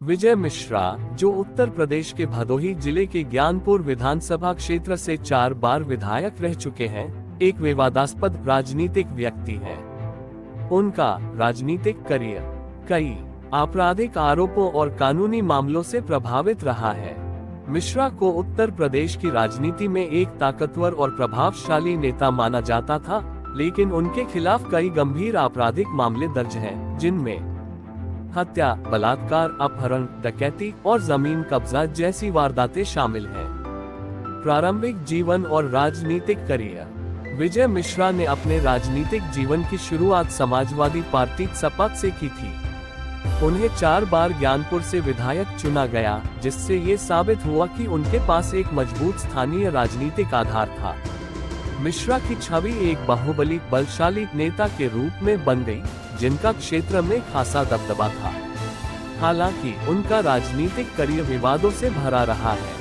विजय मिश्रा, जो उत्तर प्रदेश के भदोही जिले के ज्ञानपुर विधानसभा क्षेत्र से 4 बार विधायक रह चुके हैं, एक विवादास्पद राजनीतिक व्यक्ति हैं। उनका राजनीतिक करियर कई आपराधिक आरोपों और कानूनी मामलों से प्रभावित रहा है। मिश्रा को उत्तर प्रदेश की राजनीति में एक ताकतवर और प्रभावशाली नेता माना जाता था, लेकिन उनके खिलाफ कई गंभीर आपराधिक मामले दर्ज हैं, जिनमें हत्या, बलात्कार, अपहरण, डकैती और जमीन कब्जा जैसी वारदातें शामिल हैं। प्रारंभिक जीवन और राजनीतिक करियर। विजय मिश्रा ने अपने राजनीतिक जीवन की शुरुआत समाजवादी पार्टी सपा से की थी। उन्हें 4 बार ज्ञानपुर से विधायक चुना गया, जिससे ये साबित हुआ कि उनके पास एक मजबूत स्थानीय राजनीतिक आधार था। मिश्रा की छवि एक बाहुबली, बलशाली नेता के रूप में बन गई, जिनका क्षेत्र में खासा दबदबा था। हालांकि उनका राजनीतिक करियर विवादों से भरा रहा है।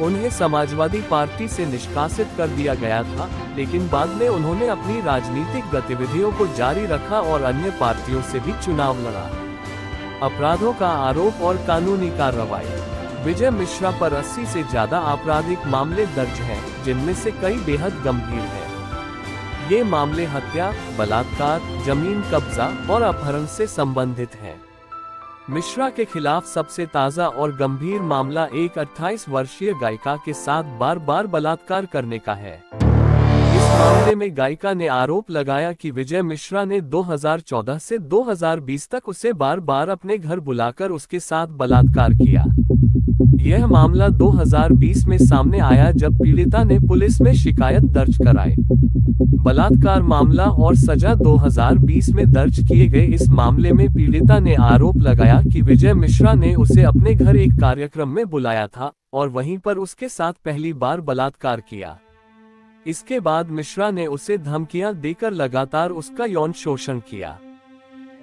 उन्हें समाजवादी पार्टी से निष्कासित कर दिया गया था, लेकिन बाद में उन्होंने अपनी राजनीतिक गतिविधियों को जारी रखा और अन्य पार्टियों से भी चुनाव लड़ा। अपराधों का आरोप और कानूनी कार्रवाई। विजय मिश्रा पर 80 से ज्यादा आपराधिक मामले दर्ज हैं, जिनमें से कई बेहद गंभीर हैं। ये मामले हत्या, बलात्कार, जमीन कब्जा और अपहरण से संबंधित हैं। मिश्रा के खिलाफ सबसे ताजा और गंभीर मामला एक 28 वर्षीय गायिका के साथ बार-बार बलात्कार करने का है। इस मामले में गायिका ने आरोप लगाया कि विजय मिश्रा ने 2014 से 2020 तक उसे बार-बार अपने घर बुलाकर उसके साथ बलात्कार किया। यह मामला 2020 में सामने आया, जब पीड़िता ने पुलिस में शिकायत दर्ज कराई। बलात्कार मामला और सजा। 2020 में दर्ज किए गए इस मामले में पीड़िता ने आरोप लगाया कि विजय मिश्रा ने उसे अपने घर एक कार्यक्रम में बुलाया था और वहीं पर उसके साथ पहली बार बलात्कार किया। इसके बाद मिश्रा ने उसे धमकियां देकर लगातार उसका यौन शोषण किया।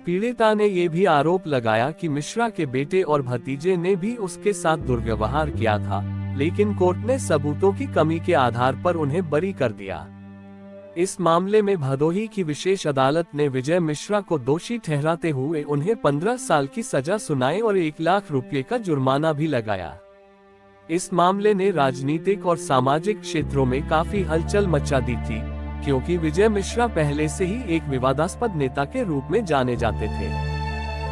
पीड़िता ने यह भी आरोप लगाया कि मिश्रा के बेटे और भतीजे ने भी उसके साथ दुर्व्यवहार किया था, लेकिन कोर्ट ने सबूतों की कमी के आधार पर उन्हें बरी कर दिया। इस मामले में भदोही की विशेष अदालत ने विजय मिश्रा को दोषी ठहराते हुए उन्हें 15 साल की सजा सुनाई और 1 लाख रुपये का जुर्माना भी लगाया। इस मामले ने राजनीतिक और सामाजिक क्षेत्रों में काफी हलचल मचा दी थी, क्योंकि विजय मिश्रा पहले से ही एक विवादास्पद नेता के रूप में जाने जाते थे।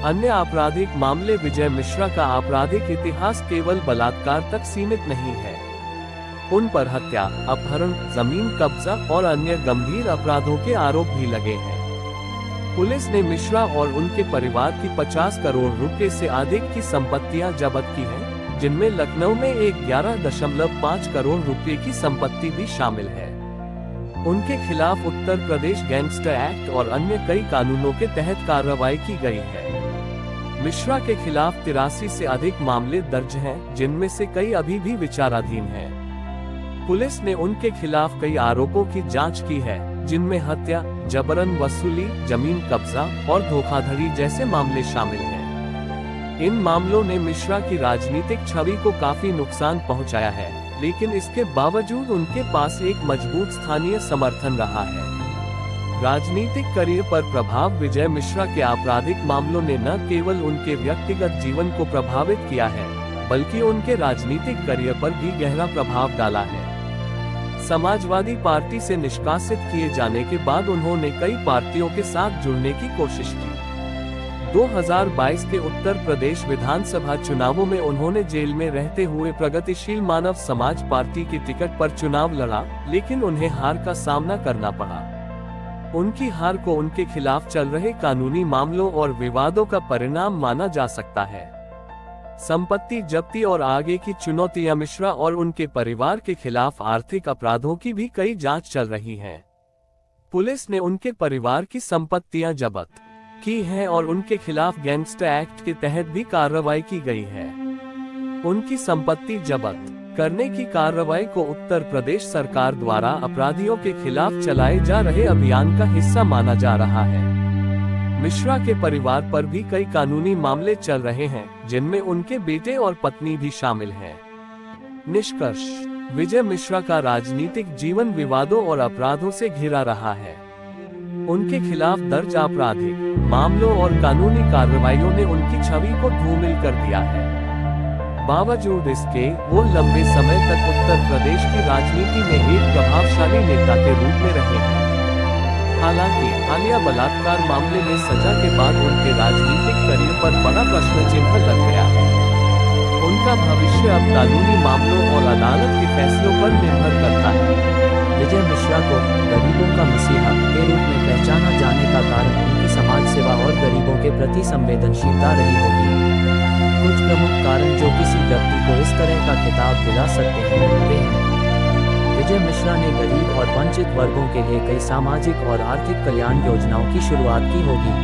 अन्य आपराधिक मामले। विजय मिश्रा का आपराधिक इतिहास केवल बलात्कार तक सीमित नहीं है। उन पर हत्या, अपहरण, जमीन कब्जा और अन्य गंभीर अपराधों के आरोप भी लगे हैं। पुलिस ने मिश्रा और उनके परिवार की 50 करोड़ रुपए से अधिक की संपत्तियां जब्त की हैं, जिनमें लखनऊ में एक 11.5 करोड़ रुपए की संपत्ति भी शामिल है। उनके खिलाफ उत्तर प्रदेश गैंगस्टर एक्ट और अन्य कई कानूनों के तहत कार्रवाई की गई है। मिश्रा के खिलाफ 83 से अधिक मामले दर्ज हैं, जिनमें से कई अभी भी विचाराधीन हैं। पुलिस ने उनके खिलाफ कई आरोपों की जांच की है, जिनमें हत्या, जबरन वसूली, जमीन कब्जा और धोखाधड़ी जैसे मामले शामिल हैं। इन मामलों ने मिश्रा की राजनीतिक छवि को काफी नुकसान पहुंचाया है, लेकिन इसके बावजूद उनके पास एक मजबूत स्थानीय समर्थन रहा है। राजनीतिक करियर पर प्रभाव। विजय मिश्रा के आपराधिक मामलों ने न केवल उनके व्यक्तिगत जीवन को प्रभावित किया है, बल्कि उनके राजनीतिक करियर पर भी गहरा प्रभाव डाला है। समाजवादी पार्टी से निष्कासित किए जाने के बाद उन्होंने कई पार्टियों के साथ जुड़ने की कोशिश की। 2022 के उत्तर प्रदेश विधानसभा चुनावों में उन्होंने जेल में रहते हुए प्रगतिशील मानव समाज पार्टी की टिकट पर चुनाव लड़ा, लेकिन उन्हें हार का सामना करना पड़ा। उनकी हार को उनके खिलाफ चल रहे कानूनी मामलों और विवादों का परिणाम माना जा सकता है। संपत्ति जब्ती और आगे की चुनौतियां। मिश्रा और उनके परिवार के खिलाफ आर्थिक अपराधों की भी कई जांच चल रही हैं। पुलिस ने उनके परिवार की संपत्तियां जब्त की हैं और उनके खिलाफ गैंगस्टर एक्ट के तहत भी कार्रवाई की गई है। उनकी संपत्ति जब्त करने की कार्रवाई को उत्तर प्रदेश सरकार द्वारा अपराधियों के खिलाफ चलाए जा रहे अभियान का हिस्सा माना जा रहा है। मिश्रा के परिवार पर भी कई कानूनी मामले चल रहे हैं, जिनमें उनके बेटे और पत्नी भी शामिल हैं। निष्कर्ष। विजय मिश्रा का राजनीतिक जीवन विवादों और अपराधों से घिरा रहा है। उनके खिलाफ दर्ज आपराधिक मामलों और कानूनी कार्रवाइयों ने उनकी छवि को धूमिल कर दिया है। बावजूद इसके, वो लंबे समय तक उत्तर प्रदेश की राजनीति में एक प्रभावशाली नेता के रूप में रहे हैं। हालांकि हालिया बलात्कार मामले में सजा के बाद उनके राजनीतिक करियर पर बड़ा प्रश्न चिन्ह लग गया है। उनका भविष्य अब कानूनी मामलों और अदालत के फैसलों पर निर्भर करता है। विजय मिश्रा को गरीबों का मसीहा के रूप में पहचाना जाने का कारण उनकी समाज सेवा और गरीबों के प्रति संवेदनशीलता रही होगी। कुछ प्रमुख कारण जो किसी व्यक्ति को इस तरह का खिताब दिला सकते हैं वे हैं। विजय मिश्रा ने गरीब और वंचित वर्गों के लिए कई सामाजिक और आर्थिक कल्याण योजनाओं की शुरुआत की होगी।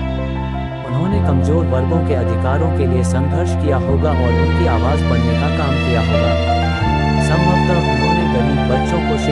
उन्होंने कमजोर वर्गों के अधिकारों के लिए संघर्ष किया होगा और उनकी आवाज बनने का काम किया होगा। संभवतः उन्होंने गरीब बच्चों को